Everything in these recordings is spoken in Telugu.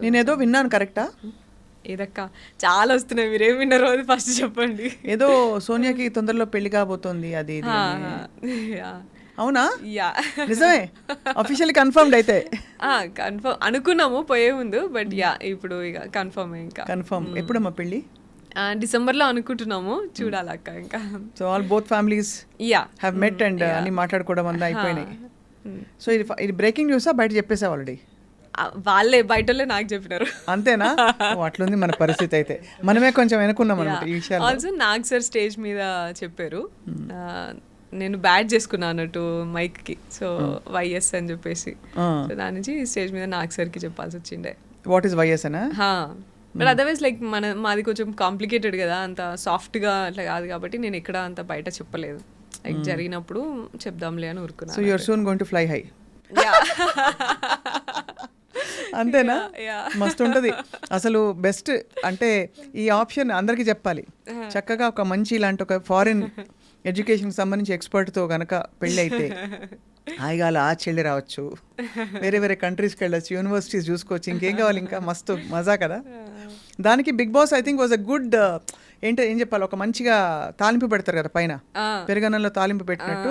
నేనేదో విన్నాను, కరెక్టా? ఏదక్క చాలా వస్తున్నాయి, మీరేం విన్నారో అది ఫస్ట్ చెప్పండి. ఏదో సోనియాకి తొందరలో పెళ్లి కాబోతోంది అది ఇది అని. అవునా? యా, నిజమే, అఫీషియల్లీ కన్ఫర్మ్డ్ అయితే? కన్ఫర్మ్ అనుకున్నాము పోయే ముందు, బట్ యా ఇప్పుడు ఇక కన్ఫర్మ్. ఇంకా కన్ఫర్మ్. ఎప్పుడమ్మా పెళ్ళి? డిసెంబర్లో అనుకుంటున్నాము, చూడాలక్క ఇంకా. So all both families yeah have met and అన్ని మాట్లాడుకోవడం అంతా అయిపోయినాయి. సో ఇది బ్రేకింగ్ న్యూసా, బయట చెప్పేసా ఆల్రెడీ? వాళ్ళే బయటలే నాకు చెప్పినారు. అంతేనా? అట్లుంది మన పరిస్థితి అయితే, మనమే కొంచెం వెనుకున్నాం అనమాట ఈ విషయాలు. ఆల్సో నాగ్ సార్ స్టేజ్ మీద చెప్పారు, నేను బ్యాడ్ చేసుకున్నా అన్నట్టు మైక్ కి, సో వైఎస్ అని చెప్పేసి, సో దాని నుంచి స్టేజ్ మీద నాగ్ సార్ కి చెప్పాల్సి వచ్చిండే. వాట్ ఈస్ వైఎస్ అనా? బట్ అదర్వైజ్ లైక్ మాది కొంచెం కాంప్లికేటెడ్ కదా, అంత సాఫ్ట్గా అట్లా కాదు కాబట్టి నేను ఎక్కడ అంత బయట చెప్పలేదు. లైక్ జరిగినప్పుడు చెప్దాంలే అని ఊరుకున్నా. So you're soon going to fly high. అంతేనా? మస్తు ఉంటుంది అసలు. బెస్ట్ అంటే ఈ ఆప్షన్ అందరికీ చెప్పాలి. చక్కగా ఒక మంచి ఇలాంటి ఒక ఫారిన్ ఎడ్యుకేషన్కి సంబంధించి ఎక్స్పర్ట్తో కనుక పెళ్ళి అయితే హాయిగా అలా చెల్లి రావచ్చు, వేరే వేరే కంట్రీస్కి వెళ్ళొచ్చు, యూనివర్సిటీస్ చూసుకోవచ్చు, ఇంకేం కావాలి ఇంకా. మస్తు మజా కదా. దానికి Bigg Boss I think was a good, ఏం చెప్పాలి, ఒక మంచిగా తాలింపు పెడతారు కదా పైన, పెరుగన్నంలో తాలింపు పెట్టినట్టు.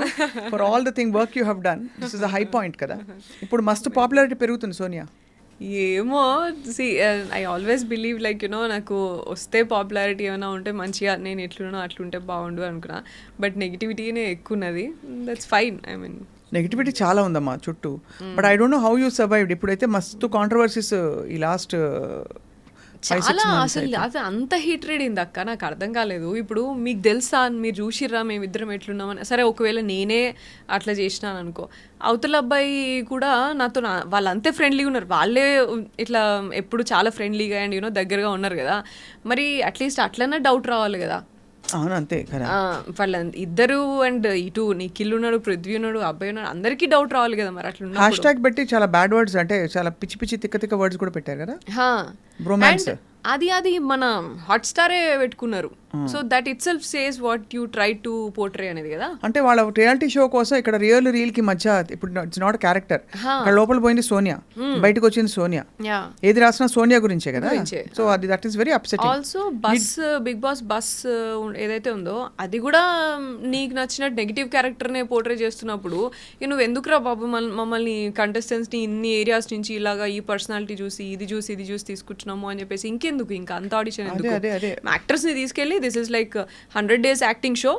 For all the thing work you have done, this is a high point కదా. ఇప్పుడు మస్తు పాపులారిటీ పెరుగుతుంది సోనియా. ఏమో, I always believe like you know, నాకు వస్తే పాపులారిటీ ఏమైనా ఉంటే మంచిగా, నేను ఎట్లున్నానో అట్లుంటే బాగుండు అనుకున్నా. బట్ నెగిటివిటీనే ఎక్కువ ఉన్నది. That's fine. I mean negativity చాలా ఉందమ్మా చుట్టూ. But I don't know how you survived. ఇప్పుడైతే మస్తు కాంట్రవర్సీస్ ఈ లాస్ట్ చాలా, అసలు అది అంత హీట్రేడ్ అయింది అక్క, నాకు అర్థం కాలేదు. ఇప్పుడు మీకు తెలుసా, మీరు చూసిర్రా మేమిద్దరం ఎట్లున్నామని? సరే ఒకవేళ నేనే అట్లా చేసినాను అనుకో, అవతల అబ్బాయి కూడా నాతో వాళ్ళు అంతే ఫ్రెండ్లీగా ఉన్నారు, వాళ్ళే ఇట్లా ఎప్పుడు చాలా ఫ్రెండ్లీగా అండ్ యూనో దగ్గరగా ఉన్నారు కదా, మరి అట్లీస్ట్ అట్లనే డౌట్ రావాలి కదా. అవును, అంతే కదా. వాళ్ళ ఇద్దరు అండ్ ఇటు నిఖిల్ ఉన్నాడు, పృథ్వీ ఉన్నాడు, అబ్బాయి ఉన్నాడు, అందరికీ డౌట్ రావాలి కదా. మరి అట్లా హ్యాష్ ట్యాగ్ పెట్టి చాలా బ్యాడ్ వర్డ్స్, అంటే చాలా పిచ్చి పిచ్చి తిక్క తిక్క వర్డ్స్ కూడా పెట్టారు కదా. బ్రోమాన్స్ అది మన హాట్ స్టారే పెట్టుకున్నారు. So that it self says what you try to portray అనేది కదా. అంటే వాళ్ళ రియాలిటీ షో కోసం ఇక్కడ రియల్ కి మధ్య ఇప్పుడు ఇట్స్ నాట్ క్యారెక్టర్. ఇక్కడ లోపల పోయింది సోనియా, బయటకు వచ్చింది సోనియా. ఏది రాసినా సోనియా గురించే కదా. సో అది that is very upsetting. Also bus, Bigg Boss bus ఏదైతే ఉందో అది కూడా నీకు నచ్చినట్టు నెగిటివ్ క్యారెక్టర్ నే పోర్ట్రే చేస్తున్నప్పుడు నువ్వు ఎందుకురా బాబు మమ్మల్ని కంటెస్టెంట్స్ ని ఇన్ని ఏరియాస్ నుంచి ఇలాగా ఈ పర్సనాలిటీ చూసి ఇది చూసి తీసుకుంటున్నాము అని చెప్పేసి ఇంకెందుకు ఇంకా అంత ఆడిషన్ ఎందుకు? యాక్టర్స్ ని తీసుకెళ్ళి this is like 100 days acting show,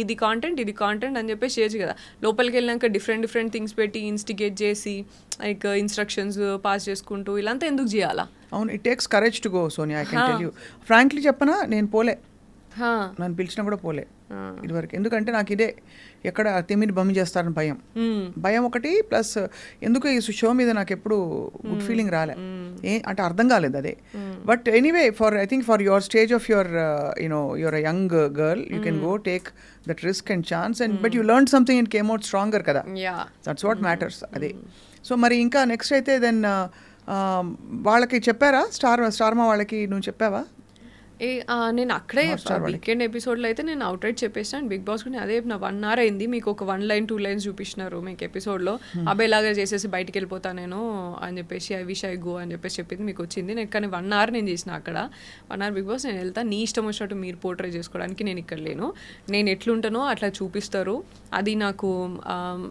ఇది కాంటెంట్ అని చెప్పేసి చేయొచ్చు కదా. లోపలికి వెళ్ళాక డిఫరెంట్ థింగ్స్ పెట్టి ఇన్స్టిగేట్ చేసి లైక్ ఇన్స్ట్రక్షన్స్ పాస్ చేసుకుంటూ ఇలాంతా ఎందుకు చేయాలా? అవును, it takes courage to go Sonia. I can tell you frankly చెప్పనా, నేను పోలే, నన్ను పిలిచినా కూడా పోలే ఇదివరకు. ఎందుకంటే నాకు ఇదే ఎక్కడ తిమ్మిని బమ్మి చేస్తారని భయం ఒకటి, ప్లస్ ఎందుకు ఈ షో మీద నాకు ఎప్పుడు గుడ్ ఫీలింగ్ రాలే, అంటే అర్థం కాలేదు అదే. But anyway, I think for your stage of your your a young girl, you can go take that risk and chance and but you learn something and came out stronger కదా. That's what matters. అదే. సో మరి ఇంకా నెక్స్ట్ అయితే దెన్ వాళ్ళకి చెప్పారా, స్టార్మా వాళ్ళకి నువ్వు చెప్పావా? నేను అక్కడే వీకెండ్ ఎపిసోడ్లో అయితే నేను అవుట్ రైట్ చెప్పేసాను బిగ్ బాస్ కూడా అదే. నా 1 hour అయింది, మీకు ఒక 1 line 2 lines చూపిస్తున్నారు మీకు ఎపిసోడ్లో, అబ్బాయి ఇలాగా చేసేసి బయటికి వెళ్ళిపోతా నేను అని చెప్పేసి ఐ విష్ ఐ గో అని చెప్పేసి చెప్పింది మీకు వచ్చింది. నేను కానీ 1 hour నేను చేసిన అక్కడ 1 hour బిగ్ బాస్ నేను వెళ్తా, నీ ఇష్టం వచ్చినట్టు మీరు పోర్ట్రే చేసుకోవడానికి నేను ఇక్కడ లేను, నేను ఎట్లుంటానో అట్లా చూపిస్తారు. అది నాకు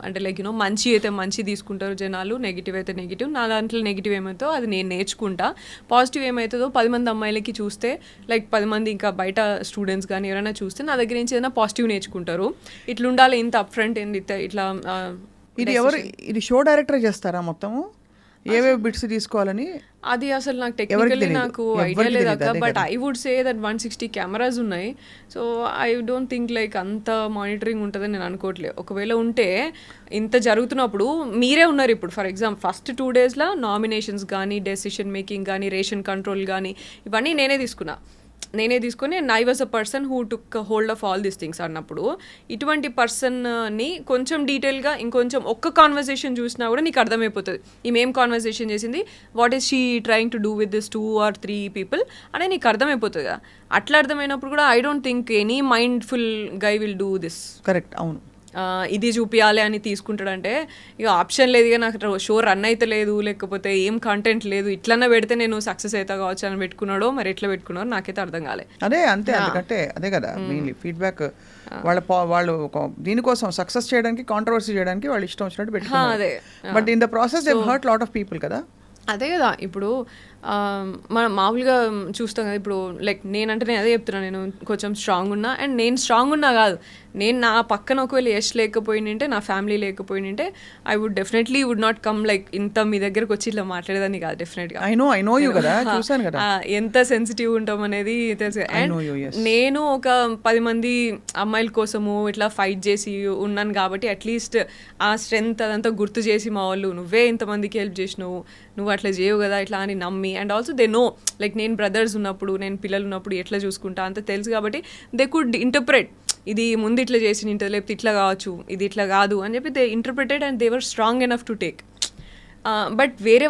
అంటే లైక్ యూనో మంచి అయితే మంచి తీసుకుంటారు జనాలు, నెగిటివ్ అయితే నెగిటివ్. నా దాంట్లో నెగిటివ్ ఏమవుతుందో అది నేను నేర్చుకుంటా, పాజిటివ్ ఏమవుతుందో 10 మంది అమ్మాయిలకి చూస్తే లైక్ 10 మంది ఇంకా బయట స్టూడెంట్స్ కానీ ఎవరైనా చూస్తే నా దగ్గర నుంచి ఏదైనా పాజిటివ్ నేర్చుకుంటారు. ఇట్లా ఉండాలి, ఇంత అప్ ఫ్రంట్ ఇట్లా. ఇది ఎవరు, ఇది షో డైరెక్టర్ చేస్తారా మొత్తము ఏవే బిట్స్ తీసుకోవాలని? అది అసలు నాకు టెక్నికల్లీ నాకు ఐడియా లేదు అక్క, but I would say that 160 cameras ఉన్నాయి. So I don't think like అంత మానిటరింగ్ ఉంటుందని నేను అనుకోవట్లేదు. ఒకవేళ ఉంటే ఇంత జరుగుతున్నప్పుడు మీరే ఉన్నారు ఇప్పుడు. ఫర్ ఎగ్జాంపుల్ ఫస్ట్ 2 daysలో నామినేషన్స్ కానీ, డెసిషన్ మేకింగ్ కానీ, రేషన్ కంట్రోల్ కానీ ఇవన్నీ నేనే తీసుకుని I was a person who took hold of all these things అన్నప్పుడు, ఇటువంటి పర్సన్ని కొంచెం డీటెయిల్గా ఇంకొంచెం ఒక్క కాన్వర్సేషన్ చూసినా కూడా నీకు అర్థమైపోతుంది ఈమెం కాన్వర్సేషన్ చేసింది, what is she trying to do with this 2 or 3 people అనే నీకు అర్థమైపోతుంది కదా. అట్లా అర్థమైనప్పుడు కూడా I don't think any mindful guy will do this. Correct. అవును, ఇది చూపించాలి అని తీసుకుంటాడంటే ఇక ఆప్షన్ లేదు, ఇక నాకు షో రన్ అయితే లేదు, లేకపోతే ఏం కంటెంట్ లేదు, ఇట్లన్నా పెడితే నేను సక్సెస్ అవుతా కావచ్చు అని పెట్టుకున్నాడో మరి ఎట్లా పెట్టుకున్నారో నాకైతే అర్థం కాలే. అదే అంతే, ఎందుకంటే అదే కదా మెయిన్లీ ఫీడ్బ్యాక్ వాళ్ళు దీనికోసం సక్సెస్ చేయడానికి కాంట్రవర్సీ చేయడానికి వాళ్ళు ఇష్టం వచ్చినట్టు పెట్టుకున్నారు. But in the process they hurt lot of people కదా. అదే కదా ఇప్పుడు మనం మామూలుగా చూస్తాం కదా, ఇప్పుడు లైక్ నేనంటే నేను అదే చెప్తున్నాను, నేను కొంచెం స్ట్రాంగ్ ఉన్నా, అండ్ నేను స్ట్రాంగ్ ఉన్నా కాదు, నేను నా పక్కన ఒకవేళ యష్ లేకపోయింటే, నా ఫ్యామిలీ లేకపోయింటే I would definitely would not come like ఇంత మీ దగ్గరకు వచ్చి ఇట్లా మాట్లాడేదాన్ని కాదు డెఫినెట్గా. ఐ నో యూ కదా, చూసాను కదా ఎంత సెన్సిటివ్ ఉంటాం అనేది తెలుసు. అండ్ నేను ఒక 10 మంది అమ్మాయిల కోసము ఇట్లా ఫైట్ చేసి ఉన్నాను కాబట్టి అట్లీస్ట్ ఆ స్ట్రెంగ్త్ అదంతా గుర్తు చేసి మా వాళ్ళు నువ్వే ఇంతమందికి హెల్ప్ చేసినావు, నువ్వు అట్లా చేయవు కదా ఇట్లా అని నమ్మి, and also they know like నేను బ్రదర్స్ ఉన్నప్పుడు, నేను పిల్లలు ఉన్నప్పుడు ఎట్లా చూసుకుంటా అంత తెలుసు కాబట్టి దే కుడ్ ఇంటర్ప్రెట్, ఇది ముందు ఇట్లా చేసి ఉంటుంది, లేకపోతే ఇట్లా కావచ్చు, ఇది ఇట్లా కాదు అని చెప్పి they interpreted and they were strong enough to take. But వేరే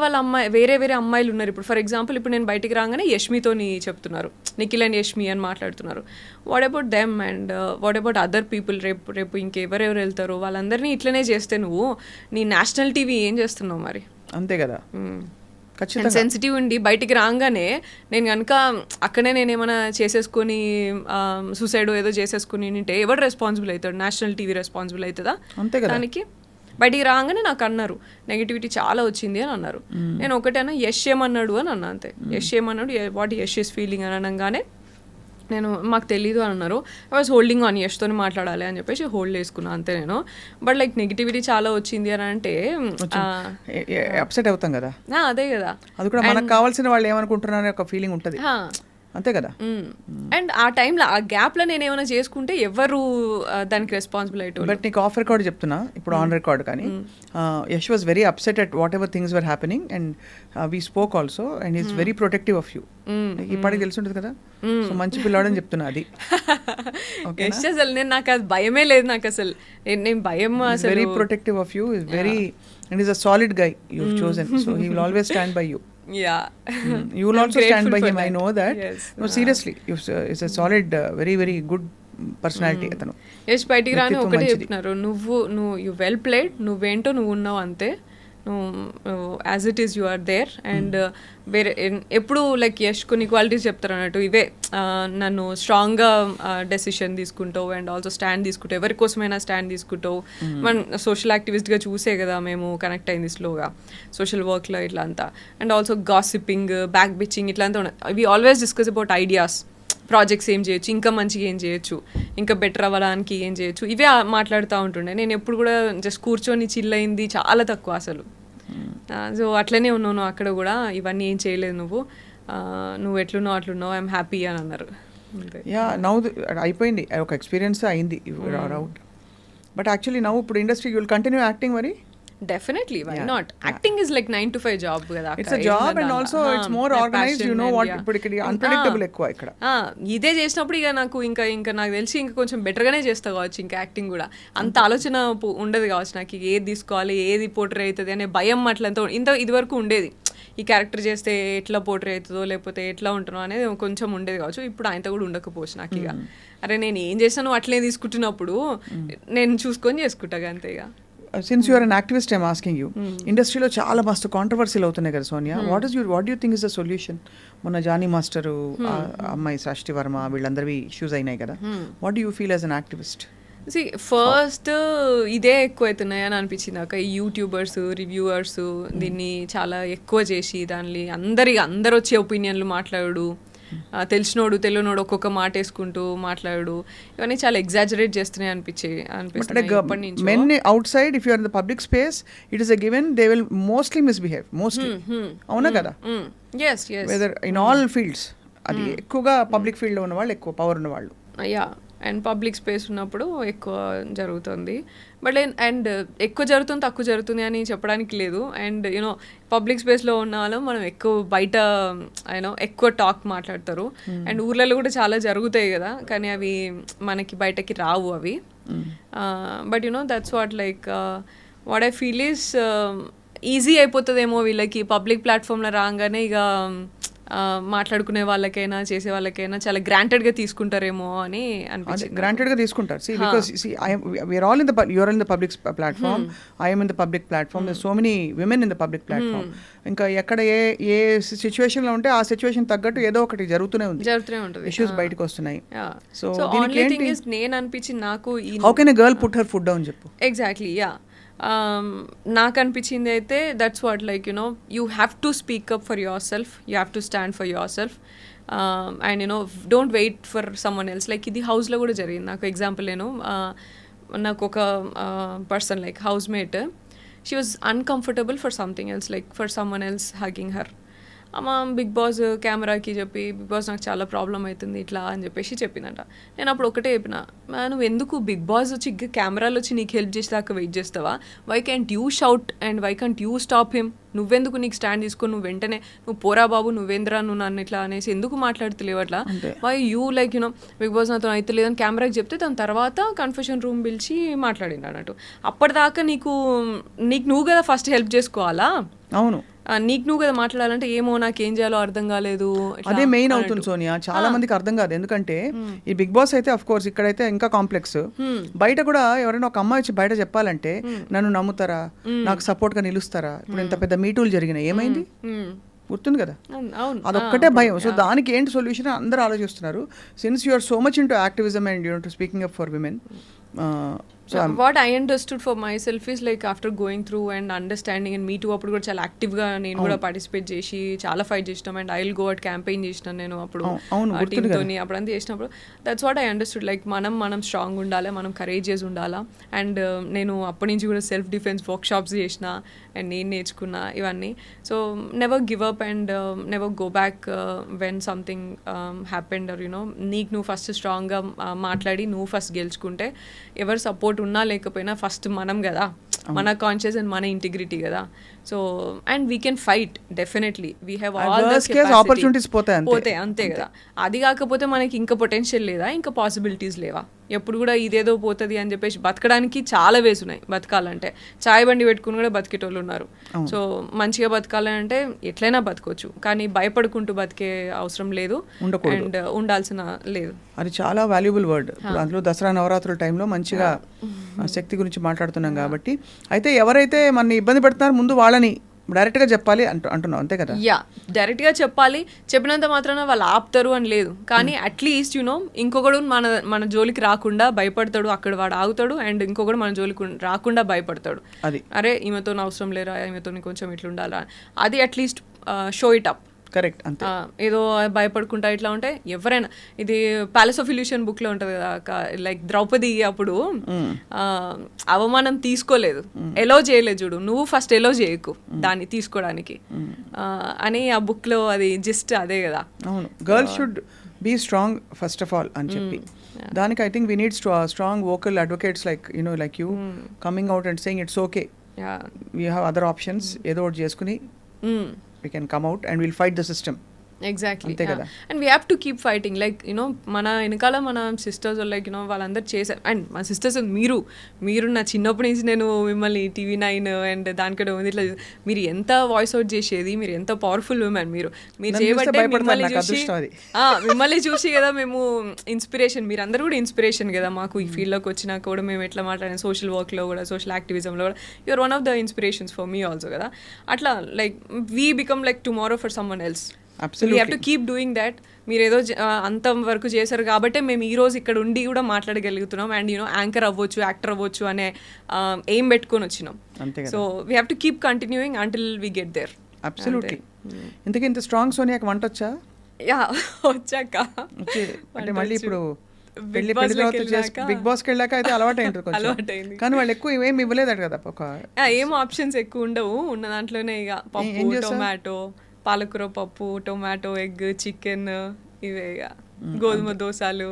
వేరే అమ్మాయిలు ఉన్నారు. ఇప్పుడు ఫర్ ఎగ్జాంపుల్ ఇప్పుడు నేను బయటికి రాగానే యష్మితోని చెప్తున్నారు, నిఖిల్ అండ్ యష్మి అని మాట్లాడుతున్నారు. What about them and what about other people? రేపు ఇంకెవరెవరు వెళ్తారో వాళ్ళందరినీ ఇట్లనే చేస్తే నువ్వు నీ నేషనల్ టీవీ ఏం చేస్తున్నావు మరి? అంతే కదా. సెన్సిటివ్ ఉండి బయటికి రాగానే నేను కనుక అక్కడే నేను ఏమైనా చేసేసుకొని సూసైడ్ ఏదో చేసేసుకుని ఉంటే ఎవరు రెస్పాన్సిబుల్ అవుతాడు? నేషనల్ టీవీ రెస్పాన్సిబుల్ అవుతుందా దానికి? బయటికి రాగానే నాకు అన్నారు నెగిటివిటీ చాలా వచ్చింది అని అన్నారు. నేను ఒకటైనా యష్ ఏమన్నాడు అని అన్నా, అంతే. యష్ ఏమన్నాడు, వాట్ యష్ ఈస్ ఫీలింగ్ అని అనగానే నేను మాకు తెలీదు అని అన్నారు. ఐ వాజ్ హోల్డింగ్ ఆన్ యష్తో మాట్లాడాలి అని చెప్పేసి హోల్డ్ చేసుకున్నాను అంతే నేను. బట్ లైక్ నెగిటివిటీ చాలా వచ్చింది అని అంటే అప్సెట్ అవుతాం కదా. అదే కదా, అది కూడా మనకు కావాల్సిన వాళ్ళు ఏమనుకుంటున్నారనే ఒక ఫీలింగ్ ఉంటుంది అంతే కదా. అండ్ ఆ టైంలో ఆ గ్యాప్లో నేను ఏమైనా చేసుకుంటే ఎవరు దానికి రెస్పాన్సిబుల్ అయ్యేటోళ్ళు. బట్ నీకు ఆఫ్ రికార్డ్ చెప్తున్నా ఇప్పుడు, ఆన్ రికార్డ్ కానీ Yash was very upset at what ever things were happening and we spoke also and is very protective of you. ఇప్పటికి తెలిసి ఉంటుంది కదా, సో మంచి పిల్లాడని చెప్తున్నా. అది అసలు నేను నాకు అది భయమే లేదు, నాకు అసలు నేను భయం అసలు. Very protective of you, is very and is a solid guy you chosen, so he will always stand by you. Yeah, you will also stand by him. I know that. Yes. No, seriously, it's a solid, very very good personality atanu. Yes, బయటికి రాని ఒకటే చెప్తున్నారు, నువ్వు యు వెల్ ప్లేడ్, నువ్వేంటో నువ్వు ఉన్నావు అంతే, నువ్వు as it is you are there. And వేరే ఎప్పుడు లైక్ యష్ కొన్ని క్వాలిటీస్ చెప్తారు అన్నట్టు, ఇవే నన్ను స్ట్రాంగ్గా డెసిషన్ తీసుకుంటావు అండ్ ఆల్సో స్టాండ్ తీసుకుంటావు, ఎవరి కోసమైనా స్టాండ్ తీసుకుంటావు. మనం సోషల్ యాక్టివిస్ట్గా చూసే కదా మేము కనెక్ట్ అయింది స్లోగా సోషల్ వర్క్లో ఇట్లా అంతా. And also gossiping, back bitching ఇట్లా అంతా ఉన్నాయి. We always discuss about ideas, projects ఏం చేయొచ్చు, ఇంకా మంచిగా ఏం చేయొచ్చు, ఇంకా బెటర్ అవ్వడానికి ఏం చేయొచ్చు, ఇవే మాట్లాడుతూ ఉంటుండే. నేను ఎప్పుడు కూడా జస్ట్ కూర్చొని చిల్ అయింది చాలా తక్కువ అసలు. సో అట్లనే ఉన్నాను అక్కడ కూడా, ఇవన్నీ ఏం చేయలేదు నువ్వు ఎట్లున్నావు అట్లున్నావు, ఐఎమ్ హ్యాపీ అని అన్నారు. యా నౌ అయిపోయింది, ఒక ఎక్స్పీరియన్స్ అయింది అవుట్. బట్ యాక్చువల్లీ నౌ ఇప్పుడు industry you will continue acting మరి? Definitely, why not? Acting is like 9 to 5 job kada. It's a job and also it's more organized, you know what, ఇప్పుడు ఇక్కడ unpredictable ఎక్కువ ఇక్కడ. ఇదే చేసినప్పుడు ఇక నాకు ఇంకా నాకు తెలిసి ఇంకా కొంచెం బెటర్గానే చేస్తా కావచ్చు ఇంకా యాక్టింగ్ కూడా. అంత ఆలోచన ఉండదు కావచ్చు నాకు, ఏది తీసుకోవాలి, ఏది పోర్ట్రే అవుతుంది అనే భయం అట్లంతా ఇది వరకు ఉండేది. ఈ క్యారెక్టర్ చేస్తే ఎట్లా పోర్ట్రే అవుతుందో లేకపోతే ఎట్లా ఉంటుందో అనేది కొంచెం ఉండేది కావచ్చు. ఇప్పుడు ఆయనతో కూడా ఉండకపోవచ్చు నాకు. ఇక అరే నేను ఏం చేస్తాను అట్లే తీసుకుంటున్నప్పుడు నేను చూసుకొని చేసుకుంటా అంతే. ఇక since you are an activist, I'm asking you, ఇండస్ట్రీలో చాలా మస్తు కాంట్రవర్సీలు అవుతున్నాయి కదా Sonia, what do think is the solution? మొన్న జానీ మాస్టరు, అమ్మాయి సాష్టి వర్మ, వీళ్ళందరివి ఇష్యూస్ అయినాయి కదా. What do you feel as an activist? First ఇదే ఎక్కువ అవుతున్నాయి అని అనిపించింది నాకు. ఈ యూట్యూబర్స్, రివ్యూవర్స్ దీన్ని చాలా ఎక్కువ చేసి దాన్ని అందరు వచ్చే ఒపీనియన్లు మాట్లాడు, తెలిసినోడు తెలియనోడు ఒక్కొక్క మాట వేసుకుంటూ మాట్లాడు, ఇవన్నీ చాలా ఎగ్జాజరేట్ చేస్తున్నాయి అనిపించింది. Men outside, if you are in the public space, it is a given, they will mostly misbehave, mostly. అవునా కదా? వెదర్ ఇన్ ఆల్ ఫీల్డ్స్, అది ఎక్కువగా పబ్లిక్ ఫీల్డ్లో ఉన్న వాళ్ళు, ఎక్కువ పవర్ ఉన్న వాళ్ళు. యా, అండ్ పబ్లిక్ స్పేస్ ఉన్నప్పుడు ఎక్కువ జరుగుతుంది. బట్ అండ్ ఎక్కువ జరుగుతుంది తక్కువ జరుగుతుంది అని చెప్పడానికి లేదు. అండ్ యూనో పబ్లిక్ స్పేస్లో ఉన్న వాళ్ళు మనం ఎక్కువ బయట ఎక్కువ టాక్ మాట్లాడతారు. అండ్ ఊర్లలో కూడా చాలా జరుగుతాయి కదా, కానీ అవి మనకి బయటకి రావు అవి. But that's what like what I feel is easy అయిపోతుందేమో వీళ్ళకి పబ్లిక్ ప్లాట్ఫామ్లో రాగానే ఇక మాట్లాడుకునే వాళ్ళకైనా చేసే వాళ్ళకైనా చాలా గ్రాంటెడ్గా తీసుకుంటారేమో అని అనిపించింది. గ్రాంటెడ్గా తీసుకుంటారు. See, because see, we're all in the you're in the public platform, I am in the public platform, there's so many women in the public platform. ఇంకా ఎక్కడ ఏ సిచ్యువేషన్లో ఉంటే ఆ సిచ్యువేషన్ తగ్గట్టు ఏదో ఒకటి జరుగుతూనే ఉంటుంది, ఇష్యూస్ బయటకు వస్తున్నాయి. సో ఓన్లీ థింగ్ ఇస్ నేను అనిపించింది నాకు how can a girl put her foot down చెప్పు. Exactly yeah. నాకు అనిపించింది అయితే that's what like you have to speak up for yourself, you have to stand for yourself and don't wait for someone else. Like ఇది హౌస్లో కూడా జరిగింది నాకు. ఎగ్జాంపుల్ నాకు ఒక person like housemate, she was uncomfortable for something else, like for someone else hugging her. అమ్మ బిగ్ బాస్ కెమెరాకి చెప్పి బిగ్ బాస్ నాకు చాలా ప్రాబ్లం అవుతుంది ఇట్లా అని చెప్పేసి చెప్పిందంట. నేను అప్పుడు ఒకటే చెప్పిన, నువ్వు ఎందుకు బిగ్ బాస్ వచ్చి కెమెరాలు వచ్చి నీకు హెల్ప్ చేసేదాకా వెయిట్ చేస్తావా? Why can't you shout and why can't you stop him? నువ్వెందుకు నీకు స్టాండ్ తీసుకొని నువ్వు వెంటనే నువ్వు పోరా బాబు నువ్వేంద్రా నువ్వు నన్ను ఇట్లా అనేసి ఎందుకు మాట్లాడుతలేవు అట్లా? Why you like Bigg Boss నాతో అయితే లేదని కెమెరాకి చెప్తే దాని తర్వాత కన్ఫెషన్ రూమ్ పిలిచి మాట్లాడిండు అన్నట్టు. అప్పటిదాకా నీకు నువ్వు కదా ఫస్ట్ హెల్ప్ చేసుకోవాలా? అవును, నీకు నువ్వు కదా మాట్లాడాలంటే ఏమో నాకేం చేయాలో అర్థం కాలేదు. అదే మెయిన్ అవుతుంది సోనియా. చాలా మందికి అర్థం కాదు. ఎందుకంటే ఈ బిగ్ బాస్ అయితే అఫ్ కోర్స్ ఇక్కడైతే ఇంకా కాంప్లెక్స్. బయట కూడా ఎవరైనా ఒక అమ్మాయి వచ్చి బయట చెప్పాలంటే నన్ను నమ్ముతారా, నాకు సపోర్ట్ గా నిలుస్తారా? ఇప్పుడు ఇంత పెద్ద మీటూలు జరిగినాయి, ఏమైంది గుర్తుంది కదా? అదొక్కటే భయం. సో దానికి ఏంటి సొల్యూషన్ అందరూ ఆలోచిస్తున్నారు. Since you are so much into activism and you to speaking up for women. What I understood for myself is like after going through and understanding and me too అప్పుడు కూడా చాలా యాక్టివ్గా నేను కూడా పార్టిసిపేట్ చేసి చాలా ఫైట్ చేసినాం and I will go at campaign చేసినాను నేను అప్పుడు టీమ్తో అప్పుడంతా చేసినప్పుడు. That's what I understood. Like మనం స్ట్రాంగ్ ఉండాలి, మనం కరేజియస్ ఉండాలా. అండ్ నేను అప్పటి నుంచి కూడా సెల్ఫ్ డిఫెన్స్ వర్క్ షాప్స్ చేసిన అండ్ నేను నేర్చుకున్నా ఇవన్నీ. So never give up and never go back when something happened or నీకు నువ్వు ఫస్ట్ స్ట్రాంగ్గా మాట్లాడి నువ్వు ఫస్ట్ గెలుచుకుంటే ఎవరు సపోర్ట్ ఉన్నా లేకపోయినా ఫస్ట్ మనం కదా, మన కాన్షియస్ అండ్ మన ఇంటిగ్రిటీ కదా. So and we can fight definitely. We have all the opportunities పోతాయి అంతే కదా. అది కాకపోతే మనకి ఇంకా పొటెన్షియల్ లేదా, ఇంకా పాసిబిలిటీస్ లేవా? ఎప్పుడు కూడా ఇదేదో పోతుంది అని చెప్పేసి బతకడానికి చాలా వేస్ ఉన్నాయి. బతకాలంటే చాయ్ బండి పెట్టుకుని కూడా బతికేటోళ్ళు ఉన్నారు. సో మంచిగా బతకాలంటే ఎట్లయినా బతకొచ్చు, కానీ భయపడుకుంటూ బతికే అవసరం లేదు అండ్ ఉండాల్సిన లేదు. అది చాలా వాల్యుబుల్ వర్డ్. అందులో దసరా నవరాత్రుల టైంలో మంచిగా శక్తి గురించి మాట్లాడుతున్నాం కాబట్టి. అయితే ఎవరైతే మన ఇబ్బంది పెడుతున్నారో ముందు వాళ్ళని డైరెక్ట్గా చెప్పాలి అంటున్నాం, అంతే కదా? యా, డైరెక్ట్గా చెప్పాలి. చెప్పినంత మాత్రాన వాళ్ళు ఆపుతారు అని లేదు, కానీ అట్లీస్ట్ ఇంకొకడు మన జోలికి రాకుండా భయపడతాడు, అక్కడ వాడు ఆగుతాడు. అండ్ ఇంకొకడు మన జోలికి రాకుండా భయపడతాడు. అది అరే ఈమెతో అవసరం లేరా, ఈమెతో కొంచెం ఇట్లుండాలా, అది at least show it up. Correct, అంతే. ఏదో భయపడుకుంటా ఇట్లా ఉంటే ఎవరైనా, ఇది ప్యాలెస్ ఆఫ్ ఇల్యూషన్ బుక్ లో ఉంటది కదా, లైక్ ద్రౌపది అప్పుడు అవమానం తీసుకోలేదు, ఎలో చేయలేదు చూడు, నువ్వు ఫస్ట్ ఎలో చేయకు దాన్ని తీసుకోవడానికి అని ఆ బుక్ లో అది జస్ట్ అదే కదా. అవును, girls should be strong first of all అని చెప్పి. దానికి I think we need strong vocal advocates like like you coming out and saying it's okay, we have other options, ఏదో ఒకటి చేసుకుని we can come out and we'll fight the system. Exactly, and we have to keep fighting. Like మన వెనకాల మన సిస్టర్స్ లైక్ వాళ్ళందరూ చేశారు. అండ్ మా సిస్టర్స్ మీరు నా చిన్నప్పటి నుంచి నేను మిమ్మల్ని TV9 అండ్ దానికంటే ఉంది ఇట్లా మీరు ఎంత వాయిస్ అవుట్ చేసేది, మీరు ఎంత పవర్ఫుల్ ఉమెన్, మీరు చేయబట్టే మిమ్మల్ని చూసి కదా మేము ఇన్స్పిరేషన్, మీరు అందరూ కూడా ఇన్స్పిరేషన్ కదా మాకు. ఈ ఫీల్డ్లోకి వచ్చినాక కూడా మేము ఎట్లా మాట్లాడిన సోషల్ వర్క్లో కూడా, సోషల్ యాక్టివిజంలో కూడా you are one of the inspirations for me also కదా. అట్లా like we become like tomorrow for someone else. Absolutely. We have to keep doing that. మీరు ఏదో అంత వరకు చేశారు కాబట్టి మేము ఈ రోజు ఇక్కడ ఉండి కూడా మాట్లాడగలుగుతున్నాం అండ్ యాంకర్ అవ్వచ్చు, యాక్టర్ అవ్వచ్చు అనే ఎయిమ్ పెట్టుకొని వచ్చినాం. So we have to keep continuing until we get there. Absolutely. ఇంతకీ ఇంత స్ట్రాంగ్ సోనియాకి వంట వచ్చా? యా, వచ్చాక. అంటే మళ్ళీ ఇప్పుడు బిగ్ బాస్కి వెళ్ళాక అయితే అలవాటు అయింది, కానీ వాళ్ళు ఎక్కువ ఏమి ఇవ్వలేదట కదా. ఏం ఆప్షన్స్ ఎక్కువ ఉండవు, ఉన్న దాంట్లోనే ఇక పప్పు, టొమాటో, పాలకూర పప్పు, టొమాటో, ఎగ్, చికెన్, ఇవే గోధుమ దోశలు.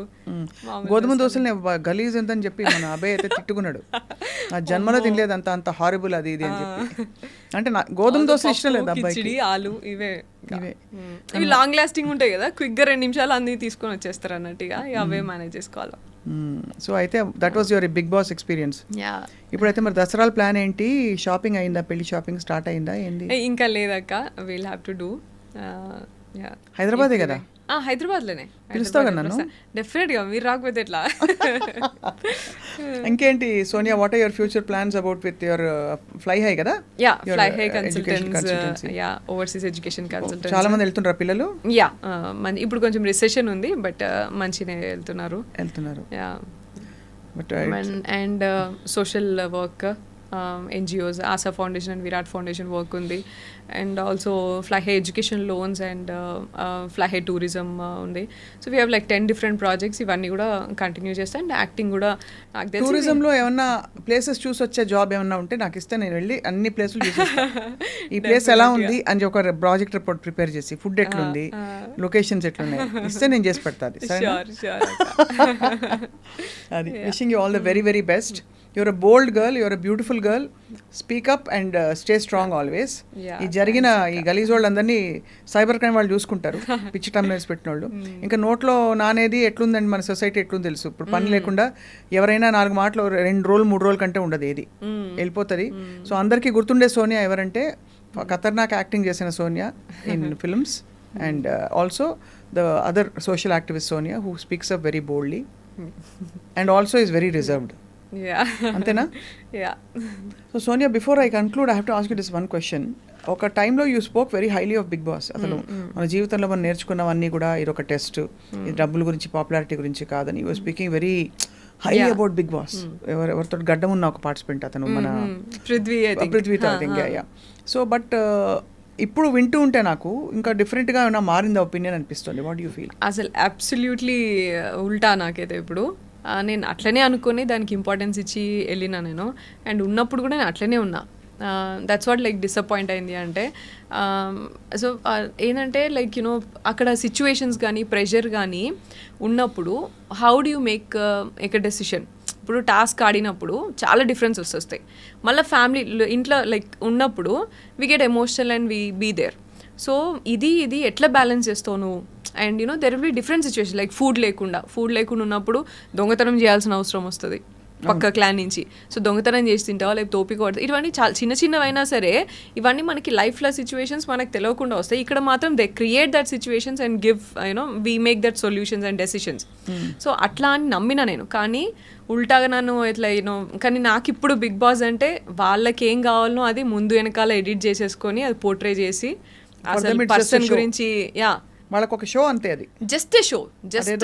గోధుమ దోశలు గలీజ్ ఎంతని చెప్పి మన అబ్బాయి అయితే తిట్టుకున్నాడు, ఆ జన్మలో తినలేదు అంత హారిబుల్ అది ఇది అని చెప్పి. అంటే గోధుమ దోశ ఇష్టం లేదు అబ్బాయికి. ఆలు ఇవే ఇవి లాంగ్ లాస్టింగ్ ఉంటాయి కదా, క్విక్గా 2 నిమిషాలు అన్ని తీసుకొని వచ్చేస్తారు అన్నట్టుగా, అవే మేనేజ్ చేసుకోవాలి. సో అయితే that was your Bigg Boss experience. ఇప్పుడైతే మరి దసరాల ప్లాన్ ఏంటి? షాపింగ్ అయిందా? పెళ్లి షాపింగ్ స్టార్ట్ అయిందా? ఏంటి? ఇంకా లేదక్క, విల్ హ్యావ్ టు డూ. హైదరాబాదే కదా? హైదరాబాద్లోనే. పిలుస్తావు కదా నన్ను? డెఫినెట్గా, మీరు రాకపోతే ఎట్లా. ఇంకేంటి Sonia, what are your future plans about with your Fly High కదా? Fly High consultants, overseas education consultants. చాలా మంది వెళ్తుంటారా పిల్లలు? ఇప్పుడు కొంచెం రిసెషన్ ఉంది, బట్ మంచిగా వెళ్తున్నారు. And social work, NGOs, Asha foundation and Virat foundation work ఉంది. And also Fly High education loans and Fly High tourism ఉంది. So we have like 10 different projects. ఇవన్నీ కూడా కంటిన్యూ చేస్తా. అండ్ యాక్టింగ్ కూడా నాకు తెలిసి. టూరిజంలో ఏమన్నా ప్లేసెస్ చూసి వచ్చే జాబ్ ఏమన్నా ఉంటే నాకు ఇస్తే నేను వెళ్ళి అన్ని ప్లేసులు చూసి ఈ ప్లేస్ ఎలా ఉంది అని ఒక ప్రాజెక్ట్ రిపోర్ట్ ప్రిపేర్ చేసి, ఫుడ్ ఎట్లుంది, లొకేషన్స్ ఎట్లున్నాయి ఇస్తే నేను చేసి పెడతాది. అది wishing you all the very very best. You're a bold girl, you're a beautiful girl. Speak up and stay strong always. ఈ జరిగిన ఈ గలీజ్ వాళ్ళందరినీ సైబర్ క్రైమ్ వాళ్ళు చూసుకుంటారు, పిచ్చి టమ్నేల్స్ పెట్టిన వాళ్ళు. ఇంకా నోట్లో నానేది ఎట్లుందండి మన సొసైటీ ఎట్లుంది తెలుసు. ఇప్పుడు పని లేకుండా ఎవరైనా 4 మాటలు 2 రోజులు 3 రోజుల కంటే ఉండదు, ఏది వెళ్ళిపోతుంది. సో అందరికీ గుర్తుండే సోనియా ఎవరంటే ఖతర్నాక్ యాక్టింగ్ చేసిన Sonia in films, and also the other social activist Sonia who speaks up very boldly and also is very reserved. అంతేనా? So Sonia, before I conclude I have to ask you this one question. ఒక టైంలో you spoke very highly of Bigg Boss. అసలు మన జీవితంలో మనం నేర్చుకున్నవన్నీ కూడా ఇది ఒక టెస్ట్, ఇది డబ్బుల గురించి పాపులారిటీ గురించి కాదని. You speaking very high about Bigg Boss. ఎవరితో గడ్డం ఉన్న ఒక పార్టిసిపెంట్ అతను, మన పృథ్వీతో. సో బట్ ఇప్పుడు వింటూ ఉంటే నాకు ఇంకా డిఫరెంట్గా ఏమైనా మారిందా ఒపీనియన్ అనిపిస్తుంది. What you feel? అసలు అబ్సల్యూట్లీ ఉల్టా నాకైతే. ఇప్పుడు నేను అట్లనే అనుకుని దానికి ఇంపార్టెన్స్ ఇచ్చి వెళ్ళినా నేను. అండ్ ఉన్నప్పుడు కూడా నేను అట్లనే ఉన్నా. దట్స్ వాట్ లైక్ డిసప్పాయింట్ అయింది అంటే. సో ఏంటంటే లైక్ యూనో అక్కడ సిచ్యువేషన్స్ కానీ ప్రెషర్ కానీ ఉన్నప్పుడు how do you make a decision. ఇప్పుడు టాస్క్ ఆడినప్పుడు చాలా డిఫరెన్సెస్ వస్తాయి. మళ్ళీ ఫ్యామిలీ ఇంట్లో లైక్ ఉన్నప్పుడు we get emotional and we be there. So ఇది ఎట్లా బ్యాలెన్స్ చేస్తావు నువ్వు? And you know there will be different situation. Like food లేకుండా ఉన్నప్పుడు దొంగతనం చేయాల్సిన అవసరం వస్తుంది పక్క క్లాన్ నుంచి. సో దొంగతనం చేసి తింటావా, లేకపోతే తోపిక పడుతుంది. ఇవన్నీ చాలా చిన్నవైనా సరే ఇవన్నీ మనకి లైఫ్లో సిచ్యువేషన్స్ మనకు తెలియకుండా వస్తాయి. ఇక్కడ మాత్రం they create that situations and give you know we make that solutions and decisions. So అట్లా అని నమ్మిన నేను. కానీ ఉల్టాగా నన్ను ఎట్లా యూనో. కానీ నాకు ఇప్పుడు బిగ్ బాస్ అంటే వాళ్ళకి ఏం కావాలనో అది ముందు వెనకాల ఎడిట్ చేసేసుకొని అది పోర్ట్రే చేసి అసలు పర్సన్ గురించి వాళ్ళకి ఒక షో అంతే, అది just a show, just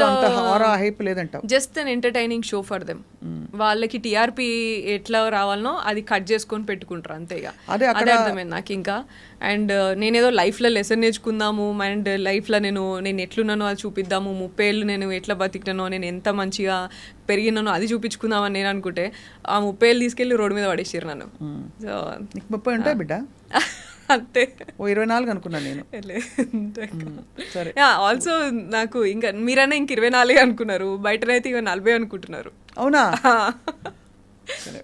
an entertaining show for them. వాళ్ళకి టీఆర్పీ ఎట్లా రావాలనో అది కట్ చేసుకొని పెట్టుకుంటారు అంతేగా. అదే అర్థమైంది నాకు ఇంకా. అండ్ నేనేదో లైఫ్లో లెసన్ నేర్చుకుందాము అండ్ లైఫ్లో నేను ఎట్లున్నానో అది చూపిద్దాము, 30 ఏళ్ళు నేను ఎట్లా బతికినానో, నేను ఎంత మంచిగా పెరిగినానో అది చూపించుకుందామని నేను అనుకుంటే ఆ 30 ఏళ్ళు తీసుకెళ్ళి రోడ్డు మీద పడేసారు నన్ను. సో 30 ఉంటాయి బిడ్డ అంతే. 24 అనుకున్నాను నేను. సరే. ఆల్సో నాకు ఇంకా మీరైనా ఇంక 24 అనుకున్నారు, బయటనైతే ఇక 40 అనుకుంటున్నారు. అవునా?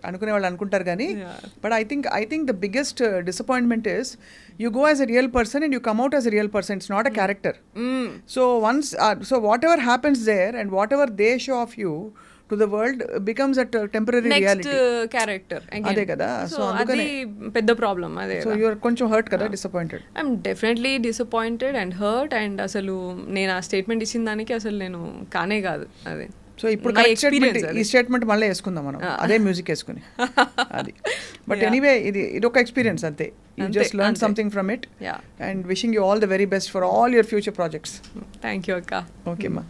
అనుకునే వాళ్ళు అనుకుంటారు కానీ. But I think the biggest disappointment is you go as a real person and you come out as a real person. It's not a character. So so whatever happens there and whatever they show of you to the world becomes a temporary reality. Next character ade kada. So adukane pedda problem ade. So you are koncham hurt kada, disappointed? I'm definitely disappointed and hurt. And asalu nenu aa statement ichina daniki asalu nenu kaane kaadu ade. So ఇప్పుడు ఈ స్టేట్మెంట్ మళ్ళీ వేసుకుందాం మనం, అదే మ్యూజిక్ వేసుకుని అది. బట్ ఎనీవే ఇది ఒక ఎక్స్పీరియన్స్ అంతే. You just learn something from it. And wishing you all the very best for all your future projects. Thank you అక్క. ఓకే అమ్మా.